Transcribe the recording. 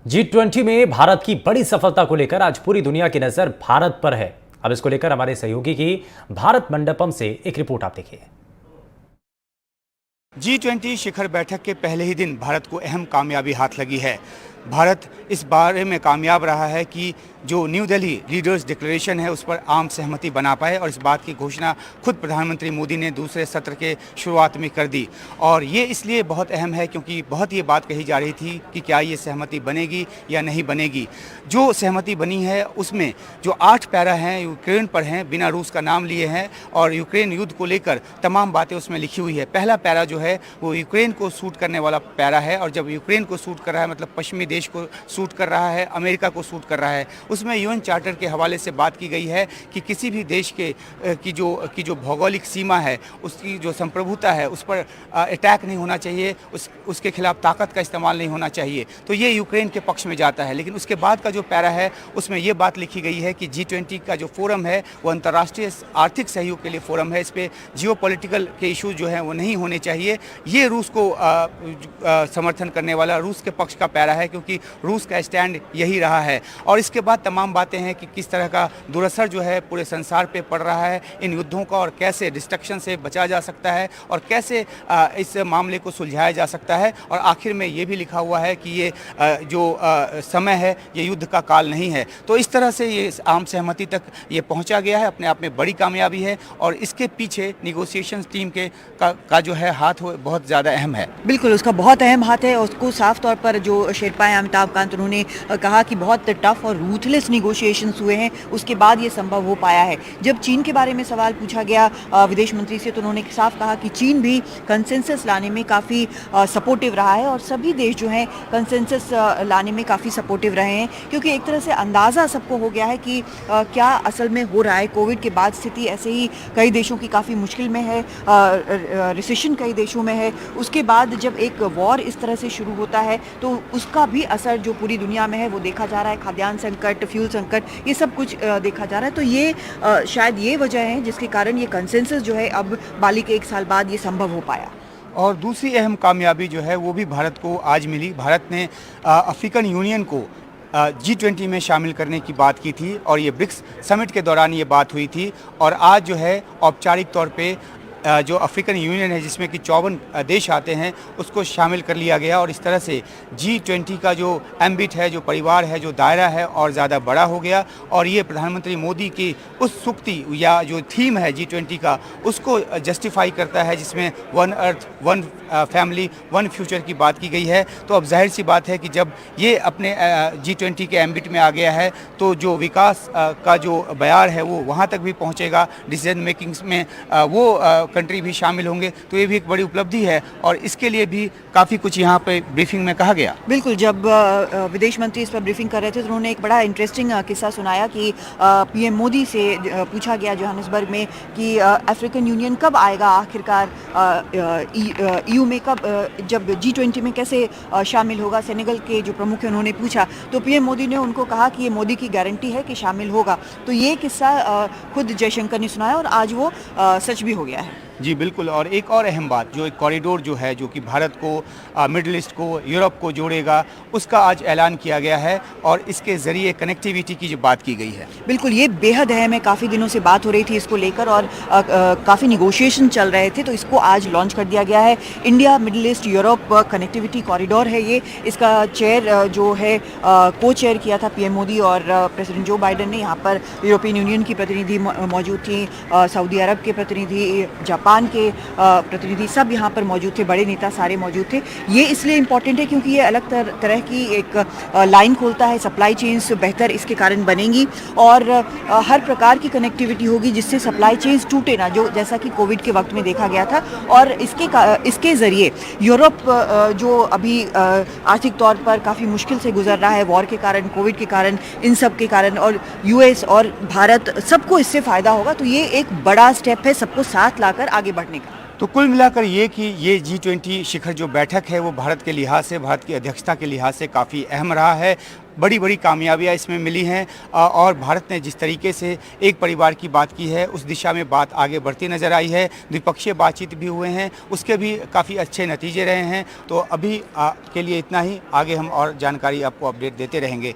G20 में भारत की बड़ी सफलता को लेकर आज पूरी दुनिया की नजर भारत पर है। अब इसको लेकर हमारे सहयोगी की भारत मंडपम से एक रिपोर्ट आप देखिए। G20 शिखर बैठक के पहले ही दिन भारत को अहम कामयाबी हाथ लगी है। भारत इस बारे में कामयाब रहा है कि जो न्यू दिल्ली लीडर्स डिक्लेरेशन है उस पर आम सहमति बना पाए और इस बात की घोषणा खुद प्रधानमंत्री मोदी ने दूसरे सत्र के शुरुआत में कर दी। और ये इसलिए बहुत अहम है क्योंकि बहुत ये बात कही जा रही थी कि क्या ये सहमति बनेगी या नहीं बनेगी। जो सहमति बनी है उसमें जो 8 पैरा हैं यूक्रेन पर हैं, बिना रूस का नाम लिए हैं और यूक्रेन युद्ध को लेकर तमाम बातें उसमें लिखी हुई है। पहला पैरा जो है वो यूक्रेन को सूट करने वाला पैरा है और जब यूक्रेन को सूट कर रहा है मतलब पश्चिमी देश को सूट कर रहा है, अमेरिका को सूट कर रहा है। उसमें यूएन चार्टर के हवाले से बात की गई है कि किसी भी देश की जो भौगोलिक सीमा है, उसकी जो संप्रभुता है, उस पर अटैक नहीं होना चाहिए, उसके खिलाफ ताकत का इस्तेमाल नहीं होना चाहिए। तो ये यूक्रेन के पक्ष में जाता है। लेकिन उसके बाद का जो पैरा है उसमें ये बात लिखी गई है कि G20 का जो फोरम है वो अंतर्राष्ट्रीय आर्थिक सहयोग के लिए फोरम है। इस पर जियोपॉलिटिकल के इशू जो हैं वो नहीं होने चाहिए। ये रूस को समर्थन करने वाला रूस के पक्ष का पैरा है क्योंकि रूस का स्टैंड यही रहा है। और इसके बाद तमाम बातें हैं कि किस तरह का दुरअसर जो है पूरे संसार पे पड़ रहा है इन युद्धों का और कैसे डिस्ट्रक्शन से बचा जा सकता है और कैसे इस मामले को सुलझाया जा सकता है। और आखिर में ये भी लिखा हुआ है कि ये जो समय है ये युद्ध का काल नहीं है। तो इस तरह से ये आम सहमति तक ये पहुंचा गया है, अपने आप में बड़ी कामयाबी है और इसके पीछे निगोशिएशंस टीम का जो है हाथ वो बहुत ज़्यादा अहम है। बिल्कुल, उसका बहुत अहम हाथ है। उसको साफ तौर पर जो शेरपा हैं अमिताभ कांत, उन्होंने कहा कि बहुत टफ और रूथलेस निगोशिएशंस हुए हैं, उसके बाद ये संभव हो पाया है। जब चीन के बारे में सवाल पूछा गया विदेश मंत्री से तो उन्होंने साफ कहा कि चीन भी कंसेंसस लाने में काफ़ी सपोर्टिव रहा है और सभी देश जो हैं कंसेंसस लाने में काफ़ी सपोर्टिव रहे हैं क्योंकि एक तरह से अंदाज़ा सबको हो गया है कि क्या असल में हो रहा है। कोविड के बाद स्थिति ऐसे ही कई देशों की काफ़ी मुश्किल में है, रिसेशन कई देशों में है। उसके बाद जब एक वॉर इस तरह से शुरू होता है तो उसका भी असर जो पूरी दुनिया में है वो देखा जा रहा है। खाद्यान्न संकट, फ्यूल संकट, ये सब कुछ देखा जा रहा है। तो ये शायद ये वजह है जिसके कारण ये कंसेंसस जो है अब बाली के 1 साल बाद ये संभव हो पाया। और दूसरी अहम कामयाबी जो है वो भी भारत को आज मिली। भारत ने अफ्रीकन यूनियन को G20 में शामिल करने की बात की थी और ये ब्रिक्स समिट के दौरान ये बात हुई थी और आज जो है औपचारिक तौर पे जो अफ्रीकन यूनियन है जिसमें कि 54 देश आते हैं उसको शामिल कर लिया गया और इस तरह से G20 का जो एम्बिट है, जो परिवार है, जो दायरा है और ज़्यादा बड़ा हो गया। और ये प्रधानमंत्री मोदी की उस सूक्ति या जो थीम है G20 का उसको जस्टिफाई करता है जिसमें one earth, one family, one future की बात की गई है। तो अब जाहिर सी बात है कि जब ये अपने G20 के एम्बिट में आ गया है तो जो विकास का जो बयार है वो वहाँ तक भी पहुँचेगा। डिसीजन मेकिंग्स में वो कंट्री भी शामिल होंगे तो ये भी एक बड़ी उपलब्धि है और इसके लिए भी काफ़ी कुछ यहाँ पे ब्रीफिंग में कहा गया। बिल्कुल, जब विदेश मंत्री इस पर ब्रीफिंग कर रहे थे तो उन्होंने एक बड़ा इंटरेस्टिंग किस्सा सुनाया कि पीएम मोदी से पूछा गया जोहानिसबर्ग में कि अफ्रीकन यूनियन कब आएगा आखिरकार EU में, कब जब G20 में कैसे शामिल होगा। सेनेगल के जो प्रमुख हैं उन्होंने पूछा तो पीएम मोदी ने उनको कहा कि ये मोदी की गारंटी है कि शामिल होगा। तो ये किस्सा खुद जयशंकर ने सुनाया और आज वो सच भी हो गया है। जी बिल्कुल। और एक और अहम बात, जो एक कॉरिडोर जो है जो कि भारत को, मिडिल ईस्ट को, यूरोप को जोड़ेगा, उसका आज ऐलान किया गया है और इसके ज़रिए कनेक्टिविटी की जो बात की गई है। बिल्कुल, ये बेहद अहम है। काफ़ी दिनों से बात हो रही थी इसको लेकर और काफ़ी निगोशिएशन चल रहे थे तो इसको आज लॉन्च कर दिया गया है। India middle east Europe connectivity corridor है ये। इसका चेयर जो है को चेयर किया था पीएम मोदी और प्रेसिडेंट जो बाइडेन ने। यहाँ पर यूरोपियन यूनियन की प्रतिनिधि मौजूद थी, सऊदी अरब के प्रतिनिधि, जापान के प्रतिनिधि, सब यहाँ पर मौजूद थे, बड़े नेता सारे मौजूद थे। ये इसलिए इम्पॉर्टेंट है क्योंकि ये अलग तरह की एक लाइन खोलता है। सप्लाई चेन्स बेहतर इसके कारण बनेंगी और हर प्रकार की होगी जिससे सप्लाई चेन्स टूटे ना, जो जैसा कि कोविड के वक्त में देखा गया था। और इसके ज़रिए यूरोप जो अभी आर्थिक तौर पर काफ़ी मुश्किल से गुजर रहा है, वॉर के कारण, कोविड के कारण, इन सब के कारण, और US और भारत सबको इससे फ़ायदा होगा। तो ये एक बड़ा स्टेप है सबको साथ लाकर आगे बढ़ने का। तो कुल मिलाकर ये कि ये G20 शिखर जो बैठक है वो भारत के लिहाज से, भारत की अध्यक्षता के लिहाज से काफ़ी अहम रहा है। बड़ी बड़ी कामयाबियाँ इसमें मिली हैं और भारत ने जिस तरीके से एक परिवार की बात की है उस दिशा में बात आगे बढ़ती नज़र आई है। द्विपक्षीय बातचीत भी हुए हैं, उसके भी काफ़ी अच्छे नतीजे रहे हैं। तो अभी के लिए इतना ही, आगे हम और जानकारी आपको अपडेट देते रहेंगे।